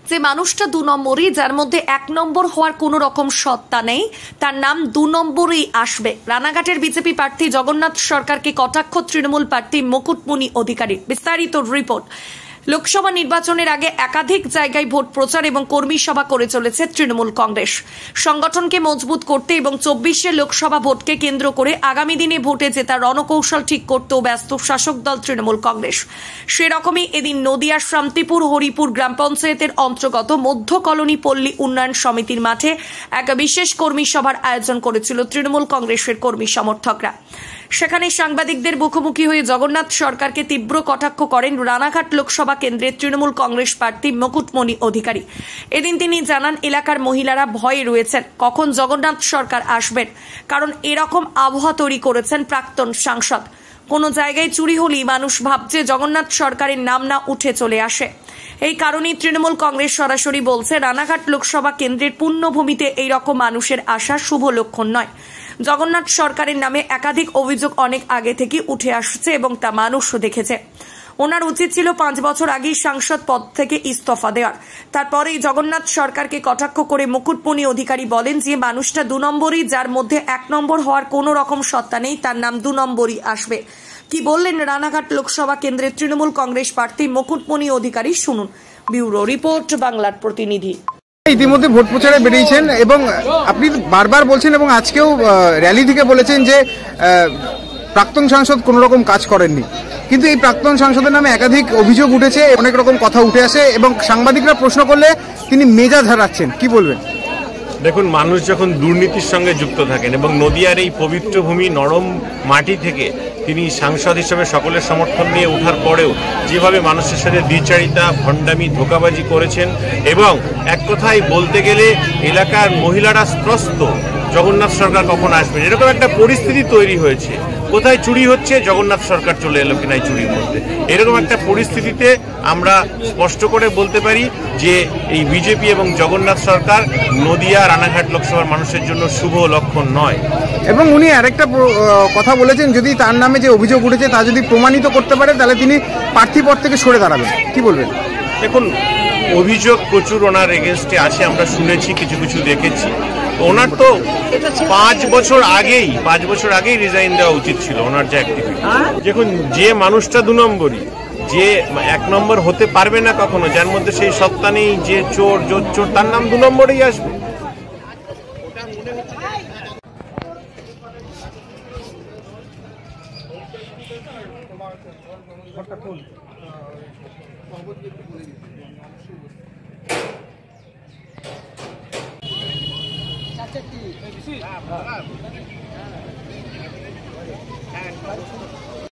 যে মানুষটা 2 নম্বরই, যার মধ্যে 1 নম্বর হওয়ার কোনো রকম সত্তা নেই, তার নাম 2 নম্বরেই আসবে। রানাঘাটের বিজেপি প্রার্থী জগন্নাথ সরকারকে কটাক্ষ তৃণমূল প্রার্থী মুকুটমণি অধিকারী। বিস্তারিত রিপোর্ট। লোকসভা নির্বাচনের আগে একাধিক জায়গায় ভোট প্রচার এবং কর্মী সভা করে চলেছে তৃণমূল কংগ্রেস। সংগঠনকে মজবুত করতে এবং 24 লোকসভা ভোটকে কেন্দ্র করে আগামী দিনে ভোটে জেতার রণকৌশল ঠিক করতেও ব্যস্ত শাসক দল তৃণমূল কংগ্রেস। সেরকমই এদিন নদিয়ার শান্তিপুর হরিপুর গ্রাম পঞ্চায়েতের অন্তর্গত মধ্য কলোনি পল্লী উন্নয়ন সমিতির মাঠে এক বিশেষ কর্মী সভার আয়োজন করেছিল তৃণমূল কংগ্রেসের কর্মী সমর্থকরা। সেখানে সাংবাদিকদের মুখোমুখি হয়ে জগন্নাথ সরকারকে তীব্র কটাক্ষ করেন রানাঘাট লোকসভা কেন্দ্রের তৃণমূল কংগ্রেস প্রার্থী মুকুটমণি অধিকারী। এদিন তিনি জানান, এলাকার মহিলারা ভয়ে রয়েছেন কখন জগন্নাথ সরকার আসবেন, কারণ এরকম আবহাওয়া তৈরি করেছেন প্রাক্তন সাংসদ। কোনো জায়গায় চুরি হলেই মানুষ ভাবছে জগন্নাথ সরকারের নাম না উঠে চলে আসে। এই কারণেই তৃণমূল কংগ্রেস সরাসরি বলছে, রানাঘাট লোকসভা কেন্দ্রের পুণ্যভূমিতে এইরকম মানুষের আসা শুভ লক্ষণ নয়। জগন্নাথ সরকারের নামে একাধিক অভিযোগ অনেক আগে থেকে উঠে আসছে এবং তা মানুষও দেখেছে। ওনার উচিত ছিল 5 বছর আগেই সাংসদ পদ থেকে ইস্তফা দেওয়ার। তারপরেই জগন্নাথ সরকারকে কটাক্ষ করে মুকুটমণি অধিকারী বলেন যে মানুষটা 2 নম্বরই, যার মধ্যে 1 নম্বর হওয়ার কোনো রকম সত্তা নেই, তার নাম 2 নম্বরই আসবে। কি বললেন রানাঘাট লোকসভা কেন্দ্রের তৃণমূল কংগ্রেস প্রার্থী মুকুটমণি অধিকারী, শুনুন। ব্যুরো রিপোর্ট, বাংলার প্রতিনিধি। ইতিমধ্যে ভোট প্রচারে বেরিয়েছেন এবং আপনি বারবার বলছেন এবং আজকেও র্যালি থেকে বলেছেন যে প্রাক্তন সাংসদ কোনো রকম কাজ করেননি, কিন্তু এই প্রাক্তন সাংসদের নামে একাধিক অভিযোগ উঠেছে, অনেক রকম কথা উঠে আসে এবং সাংবাদিকরা প্রশ্ন করলে তিনি মেজাজ হারাচ্ছেন। কি বলবেন? দেখুন, মানুষ যখন দুর্নীতির সঙ্গে যুক্ত থাকেন এবং নদিয়ার এই পবিত্র ভূমি নরম মাটি থেকে তিনি সাংসদ হিসেবে সকলের সমর্থন নিয়ে ওঠার পরেও যেভাবে মানুষের সাথে দ্বিচারিতা, ভণ্ডামি, ধোঁকাবাজি করেছেন এবং এক কথায় বলতে গেলে এলাকার মহিলারা ত্রস্ত জগন্নাথ সরকার কখন আসবেন, এরকম একটা পরিস্থিতি তৈরি হয়েছে। কোথায় চুরি হচ্ছে, জগন্নাথ সরকার চলে এলো কিনা চুরির মধ্যে, এরকম একটা পরিস্থিতিতে আমরা স্পষ্ট করে বলতে পারি যে এই বিজেপি এবং জগন্নাথ সরকার নদিয়া রানাঘাট লোকসভার মানুষের জন্য শুভ লক্ষণ নয়। এবং উনি আরেকটা কথা বলেছেন, যদি তার নামে যে অভিযোগ উঠেছে তা যদি প্রমাণিত করতে পারে তাহলে তিনি প্রার্থী পদ থেকে সরে দাঁড়াবেন। কি বলবেন? দেখুন, অভিযোগ প্রচুর ওনার এগেনস্টে আছে, আমরা শুনেছি, কিছু কিছু দেখেছি। ওনার তো 5 বছর আগেই রিজাইন দেওয়া উচিত ছিল ওনার যে অ্যাক্টিভিটি। দেখুন, যে মানুষটা 2 নম্বরই, যে 1 নম্বর হতে পারবে না কখনো, যার মধ্যে সেই সত্তা নেই, যে চোর, তার নাম 2 নম্বরেই আসবে। চাচা